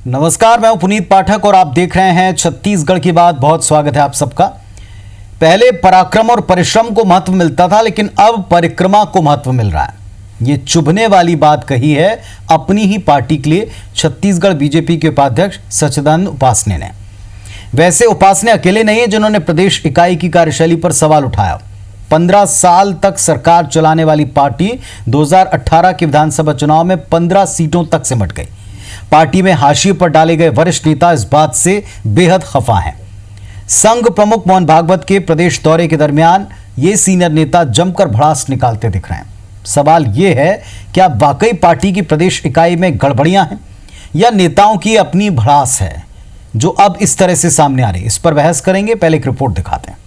नमस्कार, मैं हूं पुनीत पाठक और आप देख रहे हैं छत्तीसगढ़ की बात। बहुत स्वागत है आप सबका। पहले पराक्रम और परिश्रम को महत्व मिलता था, लेकिन अब परिक्रमा को महत्व मिल रहा है। ये चुभने वाली बात कही है अपनी ही पार्टी के लिए छत्तीसगढ़ बीजेपी के उपाध्यक्ष सच्चिदानंद उपासने ने। वैसे उपासने अकेले नहीं है जिन्होंने प्रदेश इकाई की कार्यशैली पर सवाल उठाया। 15 साल तक सरकार चलाने वाली पार्टी 2018 के विधानसभा चुनाव में 15 सीटों तक सिमट गई। पार्टी में हाशिए पर डाले गए वरिष्ठ नेता इस बात से बेहद खफा हैं। संघ प्रमुख मोहन भागवत के प्रदेश दौरे के दरमियान ये सीनियर नेता जमकर भड़ास निकालते दिख रहे हैं। सवाल ये है, क्या वाकई पार्टी की प्रदेश इकाई में गड़बड़ियां हैं या नेताओं की अपनी भड़ास है जो अब इस तरह से सामने आ रही है? इस पर बहस करेंगे। पहले एक रिपोर्ट दिखाते हैं।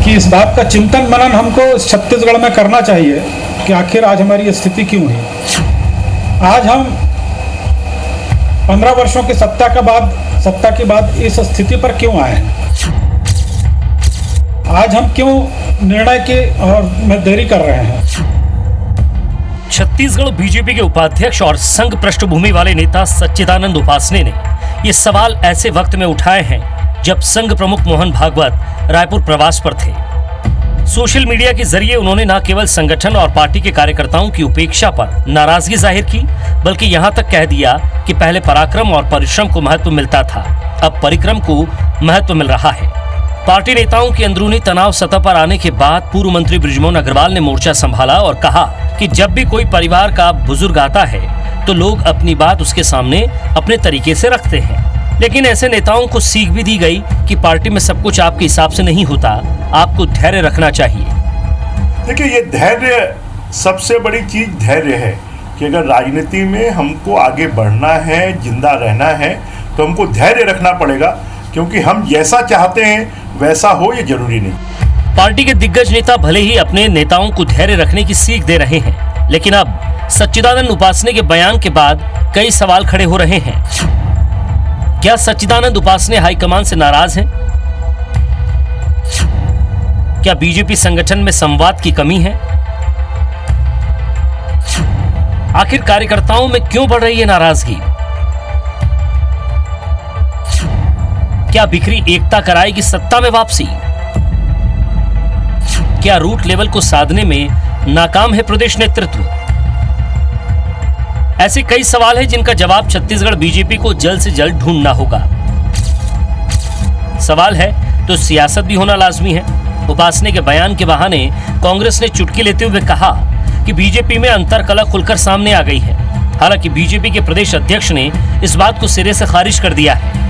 कि इस बात का चिंतन मनन हमको छत्तीसगढ़ में करना चाहिए कि आखिर आज हमारी स्थिति क्यों है। आज हम 15 वर्षों की सत्ता के बाद इस स्थिति पर क्यों आए हैं? आज हम क्यों निर्णय के और में देरी कर रहे हैं? छत्तीसगढ़ बीजेपी के उपाध्यक्ष और संघ पृष्ठभूमि वाले नेता सच्चिदानंद उपासने ने ये सवाल ऐसे वक्त में उठाए हैं जब संघ प्रमुख मोहन भागवत रायपुर प्रवास पर थे। सोशल मीडिया के जरिए उन्होंने न केवल संगठन और पार्टी के कार्यकर्ताओं की उपेक्षा पर नाराजगी जाहिर की, बल्कि यहां तक कह दिया कि पहले पराक्रम और परिश्रम को महत्व मिलता था, अब परिक्रम को महत्व मिल रहा है। पार्टी नेताओं की अंदरूनी तनाव सतह पर आने के बाद पूर्व मंत्री बृजमोहन अग्रवाल ने मोर्चा संभाला और कहा कि जब भी कोई परिवार का बुजुर्ग आता है तो लोग अपनी बात उसके सामने अपने तरीके से रखते हैं। लेकिन ऐसे नेताओं को सीख भी दी गई कि पार्टी में सब कुछ आपके हिसाब से नहीं होता, आपको धैर्य रखना चाहिए। देखिए, ये धैर्य, सबसे बड़ी चीज धैर्य है कि अगर राजनीति में हमको आगे बढ़ना है, जिंदा रहना है, तो हमको धैर्य रखना पड़ेगा, क्योंकि हम जैसा चाहते हैं वैसा हो ये जरूरी नहीं। पार्टी के दिग्गज नेता भले ही अपने नेताओं को धैर्य रखने की सीख दे रहे हैं, लेकिन अब सच्चिदानंद उपासने के बयान के बाद कई सवाल खड़े हो रहे हैं। क्या सच्चिदानंद उपासने हाईकमान से नाराज हैं? क्या बीजेपी संगठन में संवाद की कमी है? आखिर कार्यकर्ताओं में क्यों बढ़ रही है नाराजगी? क्या बिखरी एकता कराएगी सत्ता में वापसी? क्या रूट लेवल को साधने में नाकाम है प्रदेश नेतृत्व? ऐसे कई सवाल हैं जिनका जवाब छत्तीसगढ़ बीजेपी को जल्द से जल्द ढूंढना होगा। सवाल है तो सियासत भी होना लाजमी है। उपासने के बयान के बहाने कांग्रेस ने चुटकी लेते हुए कहा कि बीजेपी में अंतरकलह खुलकर सामने आ गई है। हालांकि बीजेपी के प्रदेश अध्यक्ष ने इस बात को सिरे से खारिज कर दिया है।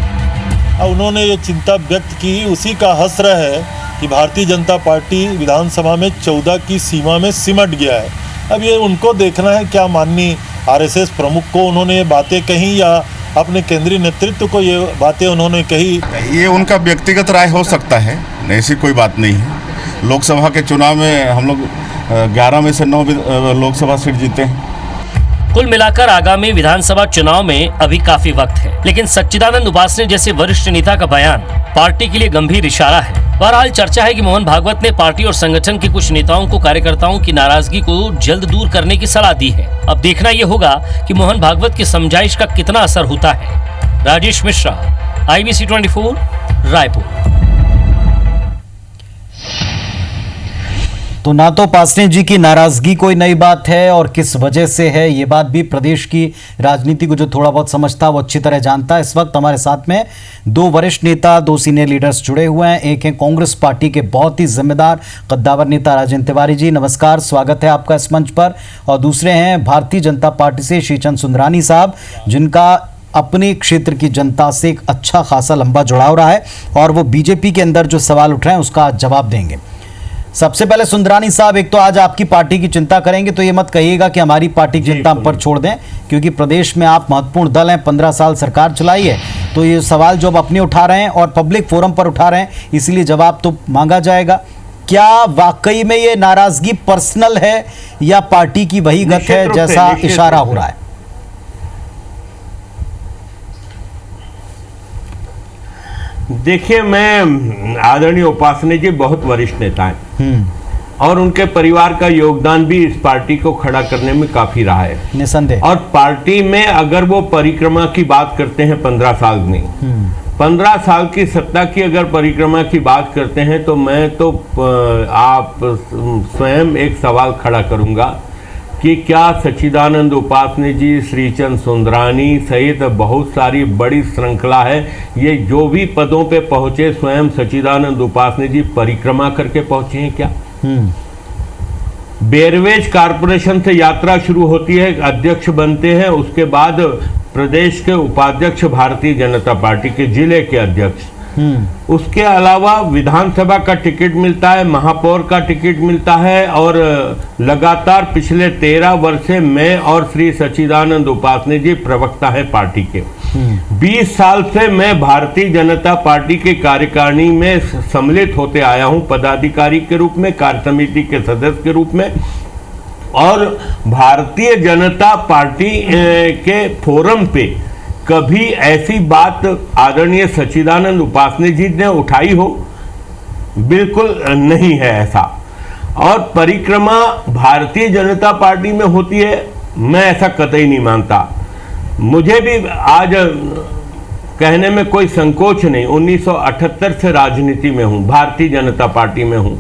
उन्होंने ये चिंता व्यक्त की, उसी का हसर है कि भारतीय जनता पार्टी विधानसभा में 14 की सीमा में सिमट गया है। अब ये उनको देखना है, क्या माननीय आरएसएस प्रमुख को उन्होंने ये बातें कही या अपने केंद्रीय नेतृत्व को ये बातें उन्होंने कही। ये उनका व्यक्तिगत राय हो सकता है, ऐसी कोई बात नहीं है। लोकसभा के चुनाव में हम लोग 11 में से 9 लोकसभा सीट जीते हैं। कुल मिलाकर आगामी विधानसभा चुनाव में अभी काफी वक्त है, लेकिन सच्चिदानंद उपासने जैसे वरिष्ठ नेता का बयान पार्टी के लिए गंभीर इशारा है। बहरहाल चर्चा है कि मोहन भागवत ने पार्टी और संगठन के कुछ नेताओं को कार्यकर्ताओं की नाराजगी को जल्द दूर करने की सलाह दी है। अब देखना यह होगा कि मोहन भागवत की समझाइश का कितना असर होता है। राजेश मिश्रा, IBC 24, रायपुर। तो ना तो उपासने जी की नाराजगी कोई नई बात है और किस वजह से है, ये बात भी प्रदेश की राजनीति को जो थोड़ा बहुत समझता है वो अच्छी तरह जानता है। इस वक्त हमारे साथ में 2 वरिष्ठ नेता, 2 सीनियर लीडर्स जुड़े हुए हैं। एक है कांग्रेस पार्टी के बहुत ही जिम्मेदार कद्दावर नेता राजेंद्र तिवारी जी, नमस्कार, स्वागत है आपका इस मंच पर। और दूसरे हैं भारतीय जनता पार्टी से श्रीचंद सुंदरानी साहब, जिनका अपने क्षेत्र की जनता से एक अच्छा खासा लंबा जुड़ाव रहा है और वो बीजेपी के अंदर जो सवाल उठ रहे हैं उसका जवाब देंगे। सबसे पहले सुंदरानी साहब, एक तो आज आपकी पार्टी की चिंता करेंगे, तो ये मत कहिएगा कि हमारी पार्टी की चिंता हम पर छोड़ दें, क्योंकि प्रदेश में आप महत्वपूर्ण दल हैं, 15 साल सरकार चलाई है, तो ये सवाल जो आप अपने उठा रहे हैं और पब्लिक फोरम पर उठा रहे हैं, इसीलिए जवाब तो मांगा जाएगा। क्या वाकई में ये नाराजगी पर्सनल है या पार्टी की वही गत है जैसा इशारा हो रहा है? देखिए, मैं आदरणीय उपासने जी बहुत वरिष्ठ नेता हैं और उनके परिवार का योगदान भी इस पार्टी को खड़ा करने में काफी रहा है, निसंदेह। और पार्टी में अगर वो परिक्रमा की बात करते हैं 15 साल में, 15 साल की सत्ता की अगर परिक्रमा की बात करते हैं, तो मैं तो आप स्वयं एक सवाल खड़ा करूंगा कि क्या सच्चिदानंद उपासने जी, श्रीचंद सुंदरानी सहित बहुत सारी बड़ी श्रृंखला है, ये जो भी पदों पे पहुंचे स्वयं सच्चिदानंद उपासने जी परिक्रमा करके पहुंचे हैं क्या? बेरवेज कारपोरेशन से यात्रा शुरू होती है, अध्यक्ष बनते हैं, उसके बाद प्रदेश के उपाध्यक्ष भारतीय जनता पार्टी के, जिले के अध्यक्ष, उसके अलावा विधानसभा का टिकट मिलता है, महापौर का टिकट मिलता है, और लगातार पिछले 13 वर्ष से मैं और श्री सच्चिदानंद उपासने जी प्रवक्ता है पार्टी के। 20 साल से मैं भारतीय जनता पार्टी के कार्यकारिणी में सम्मिलित होते आया हूं, पदाधिकारी के रूप में, कार्य समिति के सदस्य के रूप में, और भारतीय जनता पार्टी के फोरम पे कभी ऐसी बात आदरणीय सच्चिदानंद उपासने जी ने उठाई हो? बिल्कुल नहीं है ऐसा। और परिक्रमा भारतीय जनता पार्टी में होती है, मैं ऐसा कतई नहीं मानता। मुझे भी आज कहने में कोई संकोच नहीं, 1978 से राजनीति में हूं, भारतीय जनता पार्टी में हूं,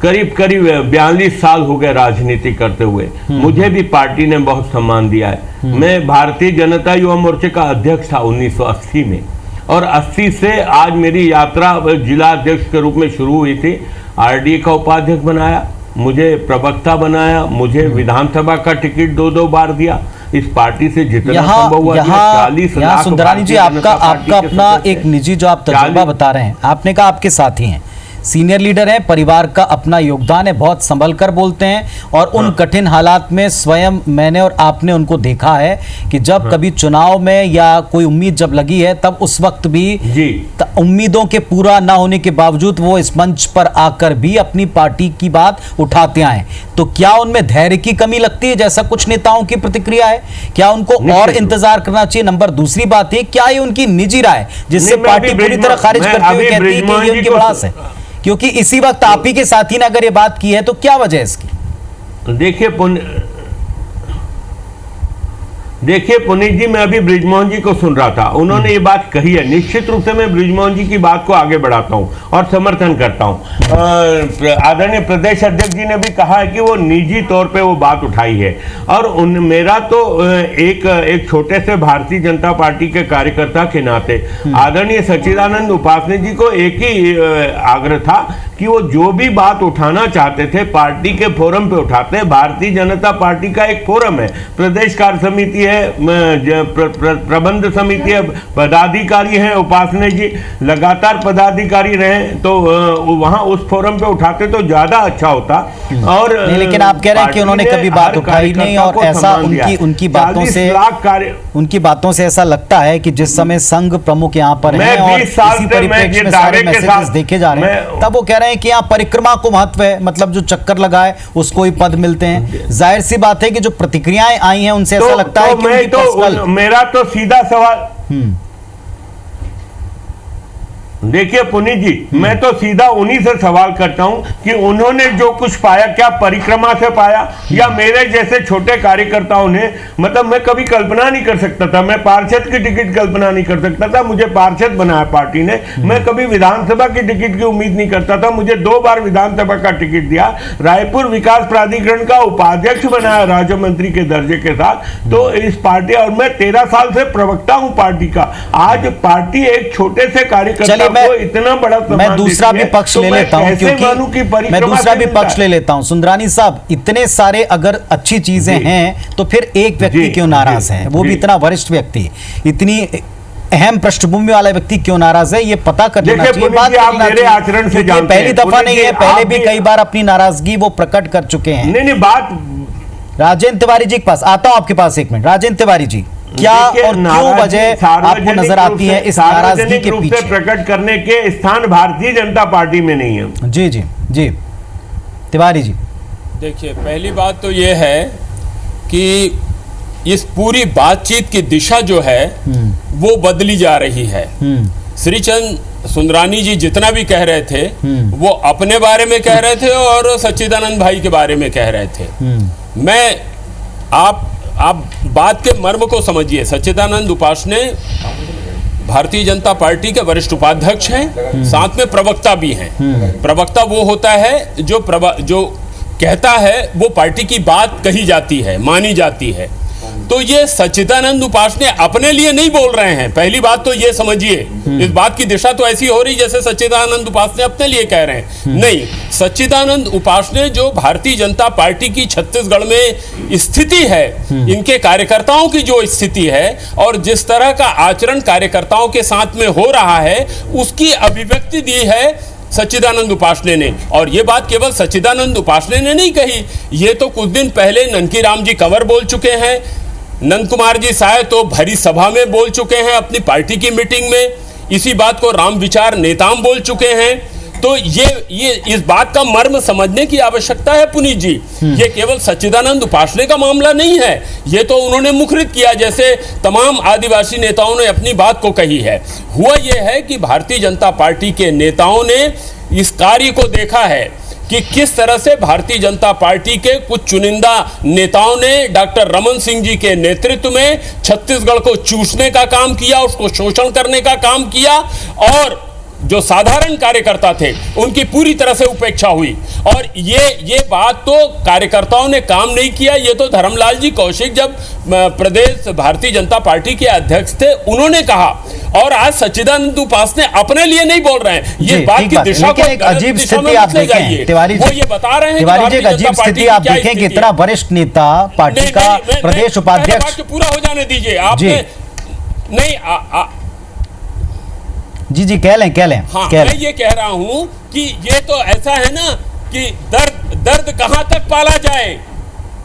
करीब करीब 42 साल हो गए राजनीति करते हुए। मुझे भी पार्टी ने बहुत सम्मान दिया है। मैं भारतीय जनता युवा मोर्चे का अध्यक्ष था 1980 में, और 80 से आज मेरी यात्रा जिला अध्यक्ष के रूप में शुरू हुई थी। आरडीए का उपाध्यक्ष बनाया, मुझे प्रवक्ता बनाया, मुझे विधानसभा का टिकट 2-2 बार दिया। इस पार्टी से जितना संभव हुआ, 40 लाख। सुंदरानी जी, आपका अपना एक निजी जो आप तजुर्बा बता रहे हैं, आपने कहा आपके साथी हैं, सीनियर लीडर हैं, परिवार का अपना योगदान है, बहुत संभल कर बोलते हैं, और उन कठिन हालात में स्वयं मैंने और आपने उनको देखा है कि जब कभी चुनाव में या कोई उम्मीद जब लगी है, तब उस वक्त भी उम्मीदों के पूरा ना होने के बावजूद वो इस मंच पर आकर भी अपनी पार्टी की बात उठाते आए। तो क्या उनमें धैर्य की कमी लगती है, जैसा कुछ नेताओं की प्रतिक्रिया है? क्या उनको और इंतजार करना चाहिए? नंबर दूसरी बात है, क्या ये उनकी निजी राय जिससे पार्टी पूरी तरह खारिज करती हुई कहती है कि ये उनकी बड़ास है? क्योंकि इसी वक्त आप ही के साथी ने अगर ये बात की है, तो क्या वजह है इसकी? देखिए पुनीत जी, मैं अभी बृजमोहन जी को सुन रहा था, उन्होंने ये बात कही है। निश्चित रूप से मैं बृजमोहन जी की बात को आगे बढ़ाता हूं और समर्थन करता हूं। आदरणीय प्रदेश अध्यक्ष जी ने भी कहा है कि वो निजी तौर पे वो बात उठाई है, और मेरा तो एक छोटे से भारतीय जनता पार्टी के कार्यकर्ता के नाते आदरणीय सच्चिदानंद उपासने जी को एक ही आग्रह था कि वो जो भी बात उठाना चाहते थे पार्टी के फोरम पे उठाते हैं। भारतीय जनता पार्टी का एक फोरम है, प्रदेश कार्य समिति है, प्रबंध समिति है, पदाधिकारी हैं, उपासने जी लगातार पदाधिकारी रहे, तो वहां उस फोरम पे उठाते तो ज्यादा अच्छा होता। और लेकिन आप कह रहे हैं कि उन्होंने कभी बात उठाई नहीं, और ऐसा उनकी बातों से ऐसा लगता है कि जिस समय संघ प्रमुख यहाँ पर हैं और इसी परिप्रेक्ष्य में सारे मैसेजेस देखे जा रहे हैं, तब वो कह रहे हैं कि यहाँ परिक्रमा को महत्व है, मतलब जो चक्कर लगाए उसको ही पद मिलते हैं। जाहिर सी बात है कि जो प्रतिक्रियाएं आई हैं उनसे ऐसा लगता है कि मेरा तो सीधा सवाल, देखिए पुनीत जी, मैं तो सीधा उन्हीं से सवाल करता हूं कि उन्होंने जो कुछ पाया, क्या परिक्रमा से पाया या मेरे जैसे छोटे कार्यकर्ताओं ने? मतलब मैं कभी कल्पना नहीं कर सकता था, मैं पार्षद की टिकट कल्पना नहीं कर सकता था, मुझे पार्षद बनाया पार्टी ने। मैं कभी विधानसभा की टिकट की उम्मीद नहीं करता था, मुझे 2 बार विधानसभा का टिकट दिया, रायपुर विकास प्राधिकरण का उपाध्यक्ष बनाया राज्य मंत्री के दर्जे के साथ। तो इस पार्टी, और मैं 13 साल से प्रवक्ता हूं पार्टी का। आज पार्टी एक छोटे से कार्यकर्ता इतना बड़ा, मैं दूसरा भी पक्ष ले लेता हूं, क्योंकि मैं दूसरा भी पक्ष ले लेता हूं। सुंदरानी साहब, इतने सारे अगर अच्छी चीजें हैं तो फिर एक व्यक्ति क्यों नाराज है? वो भी इतना वरिष्ठ व्यक्ति, इतनी अहम पृष्ठभूमि वाला व्यक्ति क्यों नाराज है? ये पता कर लेना चाहिए, बात मेरे आचरण से जानते हैं। पहली दफा नहीं है, पहले भी कई बार अपनी नाराजगी वो प्रकट कर चुके हैं। नहीं, बात राजेंद्र तिवारी जी के पास आता हूं, आपके पास 1 मिनट। राजेंद्र तिवारी जी, क्या और क्यों वजह आपको नजर आती है इस नाराजगी के पीछे? प्रकट करने के स्थान भारतीय जनता पार्टी में नहीं है। जी जी जी, तिवारी जी। देखिए, पहली बात तो ये है कि इस पूरी बातचीत की दिशा जो है वो बदली जा रही है। श्रीचंद सुंदरानी जी जितना भी कह रहे थे वो अपने बारे में कह रहे थे और सच्चिदानंद भाई के बारे में कह रहे थे। मैं आप बात के मर्म को समझिए। सच्चिदानंद उपासने भारतीय जनता पार्टी के वरिष्ठ उपाध्यक्ष हैं, साथ में प्रवक्ता भी हैं। प्रवक्ता वो होता है जो कहता है, वो पार्टी की बात कही जाती है, मानी जाती है। तो ये सच्चिदानंद उपासने अपने लिए नहीं बोल रहे हैं। पहली बात तो ये समझिए, इस बात की दिशा तो ऐसी हो रही जैसे सच्चिदानंद उपासने अपने लिए कह रहे हैं। नहीं, सच्चिदानंद उपासने जो भारतीय जनता पार्टी की छत्तीसगढ़ में स्थिति है, इनके कार्यकर्ताओं की जो स्थिति है और जिस तरह का आचरण कार्यकर्ताओं के साथ में हो रहा है, उसकी अभिव्यक्ति दी है सच्चिदानंद उपासने ने। और ये बात केवल सच्चिदानंद उपासने ने नहीं कही, ये तो कुछ दिन पहले ननकीराम जी कंवर बोल चुके हैं, नंद कुमार जी साय तो भरी सभा में बोल चुके हैं अपनी पार्टी की मीटिंग में, इसी बात को राम विचार नेताम बोल चुके हैं। तो ये इस बात का मर्म समझने की आवश्यकता है पुनीत जी। ये केवल सच्चिदानंद उपासने का मामला नहीं है, ये तो उन्होंने मुखरित किया जैसे तमाम आदिवासी नेताओं ने अपनी बात को कही है। हुआ ये है कि भारतीय जनता पार्टी के नेताओं ने इस कार्य को देखा है कि किस तरह से भारतीय जनता पार्टी के कुछ चुनिंदा नेताओं ने डॉक्टर रमन सिंह जी के नेतृत्व में छत्तीसगढ़ को चूसने का काम किया, उसको शोषण करने का काम किया और जो साधारण कार्यकर्ता थे उनकी पूरी तरह से उपेक्षा हुई। और ये बात तो कार्यकर्ताओं ने काम नहीं किया, ये तो धर्मलाल जी कौशिक जब प्रदेश भारतीय जनता पार्टी के अध्यक्ष थे उन्होंने कहा। और आज सच्चिदानंद उपासने अपने लिए नहीं बोल रहे हैं, ये बात की दिशा को एक अजीब स्थिति आप देखें तिवारी जी, वो ये बता रहे हैं तिवारी जी, एक अजीब स्थिति आप देखें कि इतना वरिष्ठ नेता पार्टी का प्रदेश उपाध्यक्ष, पूरा हो जाने दीजिए आपने नहीं जी कह लें। हाँ, मैं ये कह रहा हूं कि ये तो ऐसा है ना कि दर्द कहां तक पाला जाए,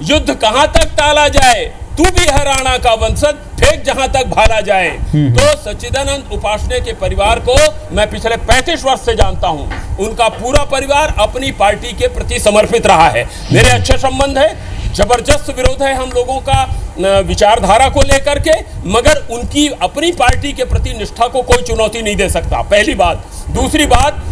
युद्ध कहां तक टाला जाए, तू भी है राणा का वंशज, फेंक जहां तक भाला जाए। तो सच्चिदानंद उपासने के परिवार को मैं पिछले 35 वर्ष से जानता हूं, उनका पूरा परिवार अपनी पार्टी के प्रति समर्पित रहा है। मेरे अच्छे संबंध है, जबरदस्त विरोध है हम लोगों का विचारधारा को लेकर के, मगर उनकी अपनी पार्टी के प्रति निष्ठा को कोई चुनौती नहीं दे सकता, पहली बात। दूसरी बात,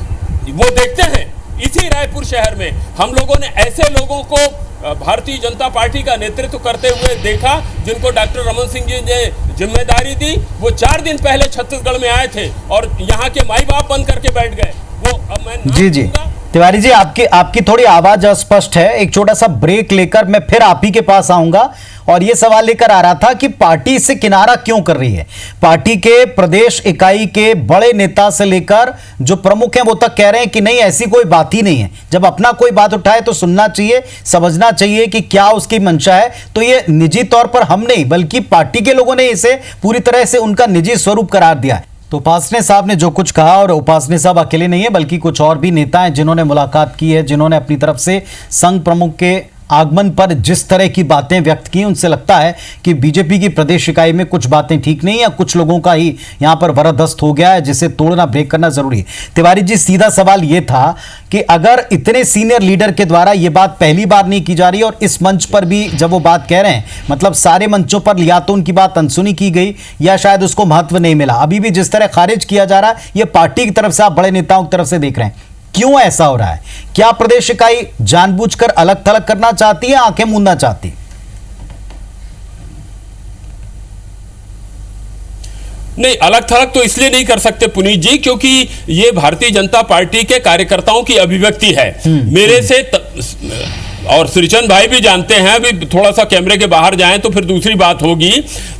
वो देखते हैं इसी रायपुर शहर में हम लोगों ने ऐसे लोगों को भारतीय जनता पार्टी का नेतृत्व करते हुए देखा जिनको डॉक्टर रमन सिंह जी ने जिम्मेदारी दी। वो 4 दिन पहले छत्तीसगढ़ में आए थे और यहाँ के माई बाप बंद करके बैठ गए। वो अब मैं जी तिवारी जी, आपकी थोड़ी आवाज अस्पष्ट है। एक छोटा सा ब्रेक लेकर मैं फिर आप ही के पास आऊंगा और यह सवाल लेकर आ रहा था कि पार्टी इससे किनारा क्यों कर रही है। पार्टी के प्रदेश इकाई के बड़े नेता से लेकर जो प्रमुख हैं वो तक कह रहे हैं कि नहीं, ऐसी कोई बात ही नहीं है। जब अपना कोई बात उठाए तो सुनना चाहिए, समझना चाहिए कि क्या उसकी मंशा है। तो ये निजी तौर पर हम नहीं बल्कि पार्टी के लोगों ने इसे पूरी तरह से उनका निजी स्वरूप करार दिया है। तो उपासने साहब ने जो कुछ कहा, और उपासने साहब अकेले नहीं है बल्कि कुछ और भी नेता हैं जिन्होंने मुलाकात की है, जिन्होंने अपनी तरफ से संघ प्रमुख के आगमन पर जिस तरह की बातें व्यक्त की, उनसे लगता है कि बीजेपी की प्रदेश इकाई में कुछ बातें ठीक नहीं है, कुछ लोगों का ही यहां पर वरदस्त हो गया है जिसे तोड़ना, ब्रेक करना जरूरी है। तिवारी जी, सीधा सवाल यह था कि अगर इतने सीनियर लीडर के द्वारा यह बात पहली बार नहीं की जा रही और इस मंच पर भी जब वो बात कह रहे हैं, मतलब सारे मंचों पर या तो उनकी बात अनसुनी की गई या शायद उसको महत्व नहीं मिला, अभी भी जिस तरह खारिज किया जा रहा है, यह पार्टी की तरफ से, आप बड़े नेताओं की तरफ से देख रहे हैं, क्यों ऐसा हो रहा है? क्या प्रदेश इकाई जानबूझकर अलग थलग करना चाहती है, आंखें मूंदना चाहती? नहीं, अलग थलग तो इसलिए नहीं कर सकते पुनीत जी क्योंकि ये भारतीय जनता पार्टी के कार्यकर्ताओं की अभिव्यक्ति है। मेरे से और श्रीचंद भाई भी जानते हैं, अभी थोड़ा सा कैमरे के बाहर जाएं तो फिर दूसरी बात होगी।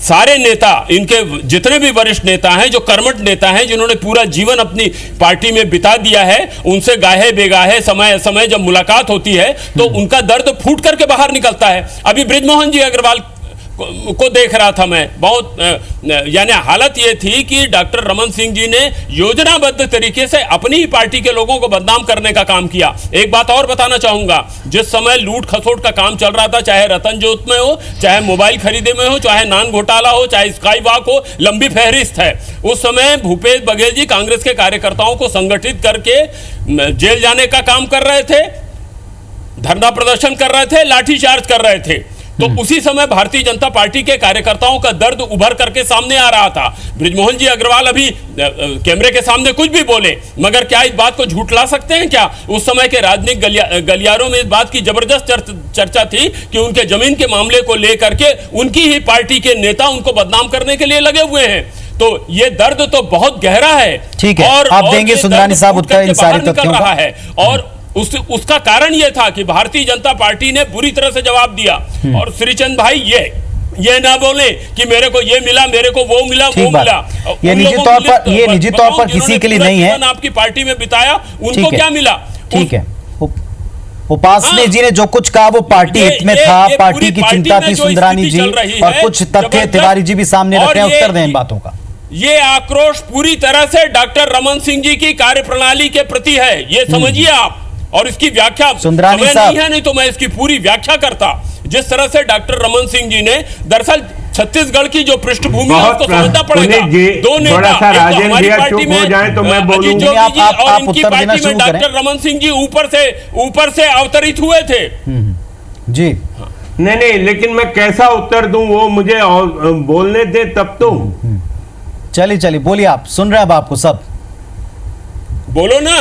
सारे नेता, इनके जितने भी वरिष्ठ नेता हैं, जो कर्मठ नेता हैं, जिन्होंने पूरा जीवन अपनी पार्टी में बिता दिया है, उनसे गाहे बेगाहे समय समय जब मुलाकात होती है तो उनका दर्द फूट करके बाहर निकलता है। अभी बृजमोहन जी अग्रवाल को देख रहा था मैं, बहुत यानी हालत ये थी कि डॉक्टर रमन सिंह जी ने योजनाबद्ध तरीके से अपनी ही पार्टी के लोगों को बदनाम करने का काम किया। एक बात और बताना चाहूंगा, जिस समय लूट खसोट का काम चल रहा था, चाहे रतन जोत में हो, चाहे मोबाइल खरीदे में हो, चाहे नान घोटाला हो, चाहे स्काई वॉक हो, लंबी फहरिस्त है। उस समय भूपेश बघेल जी कांग्रेस के कार्यकर्ताओं को संगठित करके जेल जाने का काम कर रहे थे, धरना प्रदर्शन कर रहे थे, लाठीचार्ज कर रहे थे। तो उसी समय भारतीय जनता पार्टी के कार्यकर्ताओं का दर्द उभर करके सामने आ रहा था। बृजमोहन जी अग्रवाल अभी कैमरे के सामने कुछ भी बोले, मगर क्या इस बात को झूठला सकते हैं क्या? उस समय के राजनीतिक गलियारों में इस बात की जबरदस्त चर्चा थी कि उनके जमीन के मामले को लेकर के उनकी ही पार्टी के नेता उनको बदनाम करने के लिए लगे हुए हैं। तो ये दर्द तो बहुत गहरा है। ठीक है, और आप देंगे ये सुंदरानी दर्द साहब फूट उत्तर इन करके सारे बाहर निकल तथ्यों का। रहा है। और उसका कारण यह था कि भारतीय जनता पार्टी ने बुरी तरह से जवाब दिया। और श्रीचंद भाई ये ना बोले कि मेरे को ये मिला, मेरे को वो मिला, वो मिला। ये निजी तौर पर किसी के लिए नहीं है। आपकी पार्टी में बिताया, उनको क्या मिला? ठीक है, उपासने जी ने जो कुछ कहा वो पार्टी हित में था, पार्टी की चिंता थी सुंदरानी जी, और कुछ तथ्य तिवारी जी भी सामने रख रहे हैं, उत्तर दें इन बातों का। ये आक्रोश पूरी तरह से डॉक्टर रमन सिंह जी की कार्यप्रणाली के प्रति है, ये समझिए आप। और इसकी व्याख्या सुंदरानी समय साहब नहीं है, नहीं तो मैं इसकी पूरी व्याख्या करता। जिस तरह से डॉक्टर रमन सिंह जी ने दरअसल छत्तीसगढ़ की जो पृष्ठभूमि है उसको समझना पड़ेगा। दो नेता, थोड़ा सा एक तो राजेंद्र हमारी भैया पार्टी चुप में हो जाएं तो मैं बोलूं। अजीत जोगी जी और आप इनकी उत्तर देना पार्टी में शुरू करें। डॉक्टर रमन सिंह जी ऊपर से अवतरित हुए थे। जी नहीं, लेकिन मैं कैसा उत्तर दूं वो मुझे बोलने दे तब तो। चलिए बोलिए, आप सुन रहे हैं, अब आपको सब बोलो ना।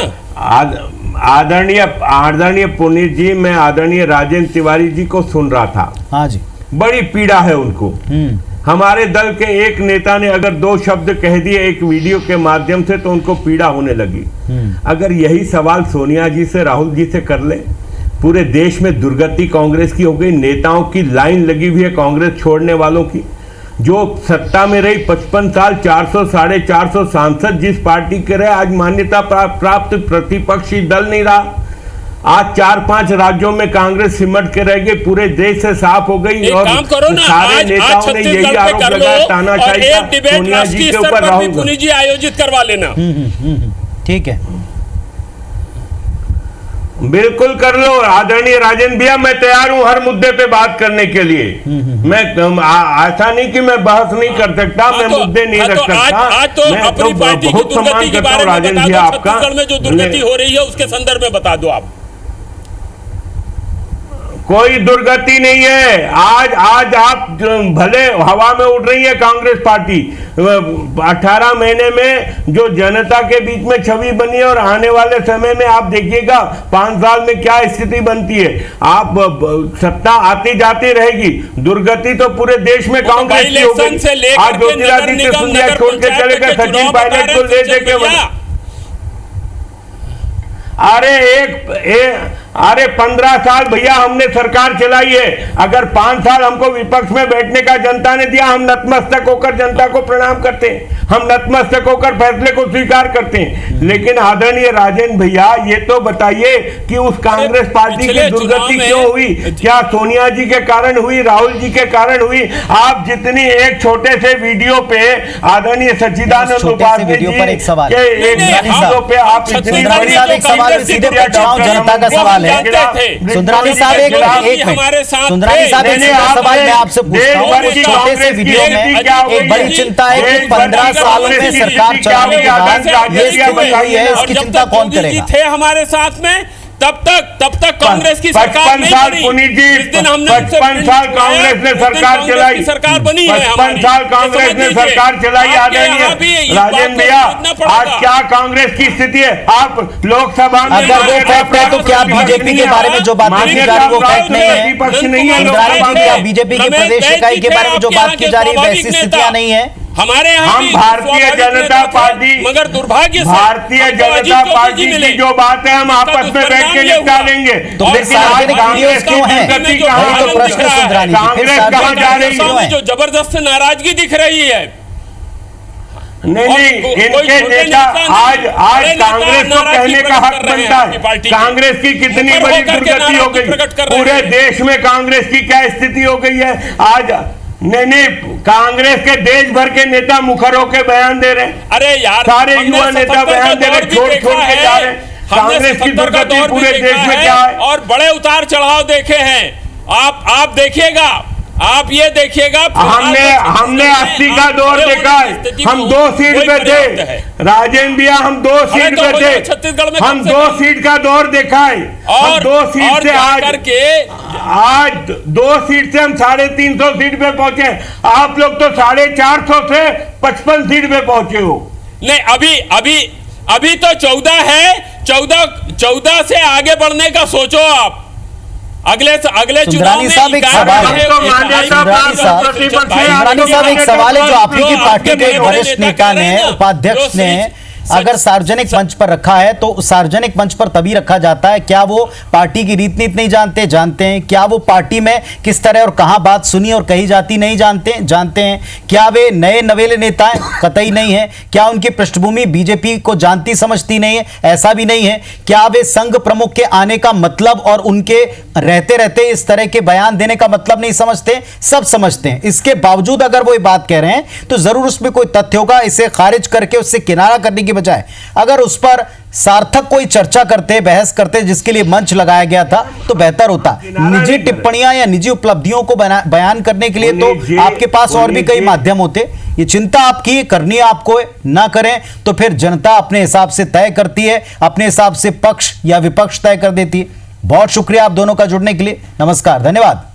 आदरणीय पुनीत जी, मैं आदरणीय राजेंद्र तिवारी जी को सुन रहा था। हाँ जी, बड़ी पीड़ा है उनको। हमारे दल के एक नेता ने अगर 2 शब्द कह दिए एक वीडियो के माध्यम से तो उनको पीड़ा होने लगी। अगर यही सवाल सोनिया जी से, राहुल जी से कर ले, पूरे देश में दुर्गति कांग्रेस की हो गई। नेताओं की लाइन लगी हुई है कांग्रेस छोड़ने वालों की। जो सत्ता में रही 55 साल, 400 साढ़े 400 सांसद जिस पार्टी के रहे, आज मान्यता प्राप्त प्रतिपक्षी दल नहीं रहा। आज 4-5 राज्यों में कांग्रेस सिमट के रह गई, पूरे देश से साफ हो गई। और काम करो ना, सारे नेताओं ने यही आरोप लगाया तानाशाही का सोनिया जी के ऊपर, राहुल पुनीत जी आयोजित करवा लेना। ठीक है, बिल्कुल कर लो आदरणीय राजेंद्र भैया, मैं तैयार हूं हर मुद्दे पे बात करने के लिए। मैं ऐसा नहीं कि मैं बहस नहीं कर सकता, मैं मुद्दे नहीं रख सकता। आज तो अपनी पार्टी की दुर्गति के बारे में राजेंद्र बता भैया दो, आपका छत्तीसगढ़ में जो दुर्गति हो रही है उसके संदर्भ में बता दो आप। कोई दुर्गति नहीं है। आज आप भले हवा में उड़ रही है कांग्रेस पार्टी। 18 महीने में जो जनता के बीच में छवि बनी है, और आने वाले समय में आप देखिएगा 5 साल में क्या स्थिति बनती है। आप सत्ता आती जाती रहेगी, दुर्गति तो पूरे देश में कांग्रेस की हो गई। आज ज्योतिरादित्य सिंधिया छोड़ के चले गए, सचिन पायलट को ले देके। अरे 15 साल भैया हमने सरकार चलाई है। अगर 5 साल हमको विपक्ष में बैठने का जनता ने दिया, हम नतमस्तक होकर जनता को प्रणाम करते हैं, हम नतमस्तक होकर फैसले को स्वीकार करते हैं। लेकिन आदरणीय राजेंद्र भैया, ये तो बताइए कि उस कांग्रेस पार्टी की दुर्गति क्यों हुई? क्या सोनिया जी के कारण हुई, राहुल जी के कारण हुई? आप जितनी एक छोटे से वीडियो पे आदरणीय सच्चिदानंद उपाध्याय जी के एक वीडियो पे आप इतनी सीधे जनता का सवाल है। सुंदरानी साहब एक सुंदरानी साहब एक सवाल मैं आपसे पूछता हूँ। छोटे से वीडियो में एक बड़ी चिंता है कि 15 सालों में सरकार चलाने के बाद ये स्थिति हुई है, इसकी चिंता कौन करेगा? थे हमारे साथ में तब तक कांग्रेस की सरकार नहीं बनी। पुनीत जी, 55 साल कांग्रेस ने सरकार चलाई, सरकार बनी है। 55 साल कांग्रेस ने सरकार चलाई। आदरणीय राजेंद्र भैया, आज क्या कांग्रेस की स्थिति है? आप लोकसभा में अगर वो फैक्ट है तो क्या बीजेपी के बारे में जो बात की जा रही है वो फैक्ट नहीं है? विपक्ष नहीं है। क्या बीजेपी की प्रदेश इकाई के बारे में जो बात की जा रही है वैसी स्थितियां नहीं है? हमारे यहाँ हम भारतीय जनता पार्टी, मगर दुर्भाग्य से भारतीय जनता पार्टी की जो बात है हम आपस में बैठ के निपटा लेंगे। तो फिर सार्वजनिक वीडियोस क्यों हैं? वही तो प्रश्न सुंदरानी जी, कांग्रेस कहाँ जा रही है? जो जबरदस्त नाराजगी दिख रही है। नहीं, इनके नेता आज कांग्रेस को कहने का हक बनता है। कांग्रेस की कितनी बड़ी दुर्गति हो गई, पूरे देश में कांग्रेस की क्या स्थिति हो गई है आज। नहीं, कांग्रेस के देश भर के नेता मुखर होकर बयान दे रहे हैं। अरे यार, सारे युवा नेता बयान दे रहे, छोड़ के जा रहे हैं। कांग्रेस की दुर्गति पूरे देश में क्या है? और बड़े उतार चढ़ाव देखे हैं आप देखिएगा। आप ये देखिएगा हमने 80 का दौर देखा है, हम 2 सीट पे थे राजेंद्र भैया, हम 2 सीट पे थे, छत्तीसगढ़ में हम 2 सीट का दौर देखा है। हम 2 सीट से आज 2 सीट से हम 350 सीट पे पहुंचे। आप लोग तो 450 से 55 सीट पे पहुंचे हो। नहीं, अभी तो 14 है। 14 से आगे बढ़ने का सोचो आप। अगले चुनाव में साहब एक सवाल है, सुंदरानी साहब एक सवाल है जो आप ही की पार्टी के वरिष्ठ नेता ने, उपाध्यक्ष ने अगर सार्वजनिक मंच पर रखा है तो सार्वजनिक मंच पर तभी रखा जाता है। क्या वो पार्टी की रीत नीति नहीं जानते हैं? क्या वो पार्टी में किस तरह और कहां बात सुनी और कही जाती नहीं जानते हैं? क्या वे नए नवेले नेता हैं? कतई नहीं है। क्या उनकी पृष्ठभूमि बीजेपी को जानती समझती नहीं है? ऐसा भी नहीं है। क्या वे संघ प्रमुख के आने का मतलब और उनके रहते रहते इस तरह के बयान देने का मतलब नहीं समझते? सब समझते हैं। इसके बावजूद अगर वो ये बात कह रहे हैं तो जरूर उसमें कोई तथ्य होगा। इसे खारिज करके उससे किनारा करने की बजाय अगर उस पर सार्थक कोई चर्चा करते, बहस करते, जिसके लिए मंच लगाया गया था तो बेहतर होता। निजी टिप्पणियां या निजी उपलब्धियों को बयान करने के लिए तो आपके पास और भी कई माध्यम होते। ये चिंता आपकी करनी है, आपको ना करें तो फिर जनता अपने हिसाब से तय करती है, अपने हिसाब से पक्ष या विपक्ष तय कर देती है। बहुत शुक्रिया आप दोनों का जुड़ने के लिए। नमस्कार, धन्यवाद।